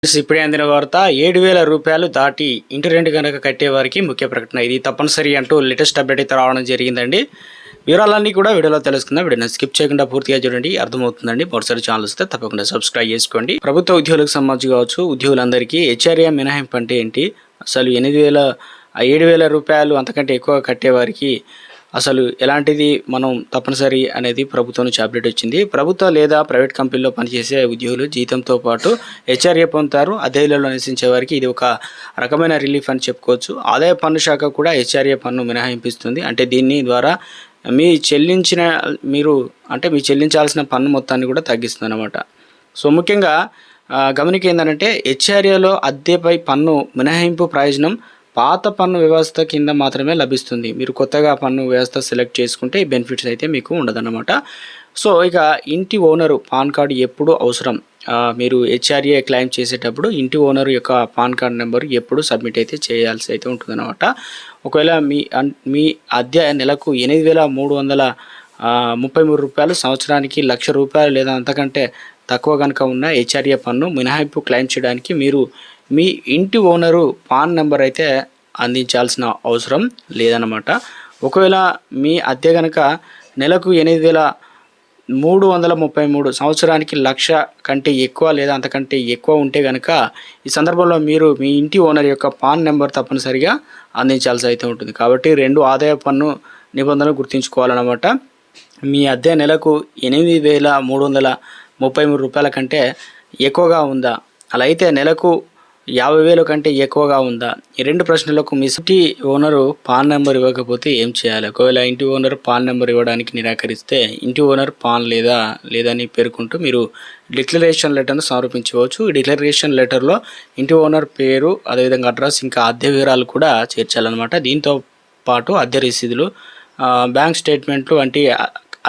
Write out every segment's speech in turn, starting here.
ఇప్పుడే అందిన వార్త 7,000 రూపాయలు దాటి ఇంటి రెంట్ కనుక కట్టేవారికి ముఖ్య ప్రకటన. ఇది తప్పనిసరి అంటూ లేటెస్ట్ అప్డేట్ అయితే రావడం జరిగిందండి. వివరాలన్నీ కూడా వీడియోలో తెలుసుకుందాం. వీడియోని స్కిప్ చేయకుండా పూర్తిగా చూడండి, అర్థమవుతుందండి. మరోసారి ఛానల్ వస్తే తప్పకుండా సబ్స్క్రైబ్ చేసుకోండి. ప్రభుత్వ ఉద్యోగులకు సంబంధించి కావచ్చు, ఉద్యోగులందరికీ హెచ్ఆర్ఏ మినహాయింపు అంటే ఏంటి, అసలు 7,000 రూపాయలు అంతకంటే ఎక్కువ కట్టేవారికి అసలు ఎలాంటిది మనం తప్పనిసరి అనేది ప్రభుత్వం నుంచి అప్డేట్ వచ్చింది. ప్రభుత్వ లేదా ప్రైవేట్ కంపెనీలో పనిచేసే ఉద్యోగులు జీతంతో పాటు హెచ్ఆర్ఏ పొందుతారు. అదే ఇళ్లలో నివసించే వారికి ఇది ఒక రకమైన రిలీఫ్ అని చెప్పుకోవచ్చు. ఆదాయ పన్ను శాఖ కూడా హెచ్ఆర్ఏ పన్ను మినహాయింపిస్తుంది. అంటే దీని ద్వారా మీ చెల్లించాల్సిన పన్ను మొత్తాన్ని కూడా తగ్గిస్తుంది అన్నమాట. సో ముఖ్యంగా గమనిక ఏంటంటే హెచ్ఆర్ఏలో అద్దెపై పన్ను మినహాయింపు ప్రయోజనం పాత పన్ను వ్యవస్థ కింద మాత్రమే లభిస్తుంది. మీరు కొత్తగా పన్ను వ్యవస్థ సెలెక్ట్ చేసుకుంటే ఈ బెనిఫిట్స్ అయితే మీకు ఉండదన్నమాట. సో ఇక ఇంటి ఓనరు పాన్ కార్డు ఎప్పుడు అవసరం. మీరు హెచ్ఆర్ఏ క్లెయిమ్ చేసేటప్పుడు ఇంటి ఓనర్ యొక్క పాన్ కార్డ్ నెంబర్ ఎప్పుడు సబ్మిట్ అయితే చేయాల్సి అయితే ఉంటుందన్నమాట. ఒకవేళ మీ అద్దె నెలకు 8,333 రూపాయలు, సంవత్సరానికి 1,00,000 రూపాయలు లేదా అంతకంటే తక్కువ కనుక ఉన్న హెచ్ఆర్ఏ పన్ను మినహాయింపు క్లెయిమ్ చేయడానికి మీరు మీ ఇంటి ఓనరు పాన్ నెంబర్ అయితే అందించాల్సిన అవసరం లేదన్నమాట. ఒకవేళ మీ అద్దె కనుక నెలకు 8,333, సంవత్సరానికి 1,00,000 కంటే ఎక్కువ లేదా అంతకంటే ఎక్కువ ఉంటే కనుక ఈ సందర్భంలో మీరు మీ ఇంటి ఓనర్ యొక్క పాన్ నెంబర్ తప్పనిసరిగా అందించాల్సి అయితే ఉంటుంది. కాబట్టి 2 ఆదాయ పన్ను నిబంధనలు గుర్తుంచుకోవాలన్నమాట. మీ అద్దె నెలకు 8,333 రూపాయల కంటే ఎక్కువగా ఉందా, అలా అయితే నెలకు 50,000 కంటే ఎక్కువగా ఉందా? ఈ 2 ప్రశ్నలకు మీ ఇంటి ఓనరు పాన్ నెంబర్ ఇవ్వకపోతే ఏం చేయాలి? ఒకవేళ ఇంటి ఓనర్ పాన్ నెంబర్ ఇవ్వడానికి నిరాకరిస్తే ఇంటి ఓనర్ పాన్ లేదని పేర్కొంటూ మీరు డిక్లరేషన్ లెటర్ను సమర్పించవచ్చు. ఈ డిక్లరేషన్ లెటర్లో ఇంటి ఓనర్ పేరు, అదేవిధంగా అడ్రస్, ఇంకా అద్దె వివరాలు కూడా చేర్చాలన్నమాట. దీంతో పాటు అద్దె రసీదులు, బ్యాంక్ స్టేట్మెంట్లు వంటి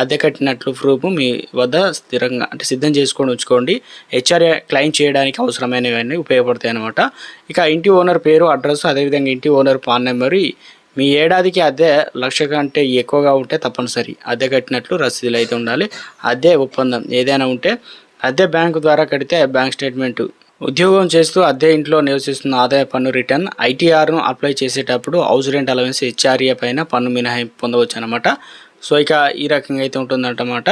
అద్దె కట్టినట్లు ప్రూఫ్ మీ వద్ద స్థిరంగా సిద్ధం చేసుకొని ఉంచుకోండి. హెచ్ఆర్ఏ క్లెయిమ్ చేయడానికి అవసరమైనవన్నీ ఉపయోగపడతాయి అన్నమాట. ఇక ఇంటి ఓనర్ పేరు, అడ్రస్, అదేవిధంగా ఇంటి ఓనర్ పాన్ నెంబరు, మీ ఏడాదికి అద్దె 1,00,000 కంటే ఎక్కువగా ఉంటే తప్పనిసరి అద్దె కట్టినట్లు రసీదులు అయితే ఉండాలి. అద్దె ఒప్పందం ఏదైనా ఉంటే అద్దె బ్యాంకు ద్వారా కడితే బ్యాంక్ స్టేట్మెంటు, ఉద్యోగం చేస్తూ అద్దె ఇంట్లో నివసిస్తున్న ఆదాయ పన్ను రిటర్న్, ఐటీఆర్ను అప్లై చేసేటప్పుడు హౌస్ రెంట్ అలవెన్స్, హెచ్ఆర్ఏ పైన పన్ను మినహాయింపు పొందవచ్చు అనమాట. సో ఇక ఈ రకంగా అయితే ఉంటుందన్నమాట.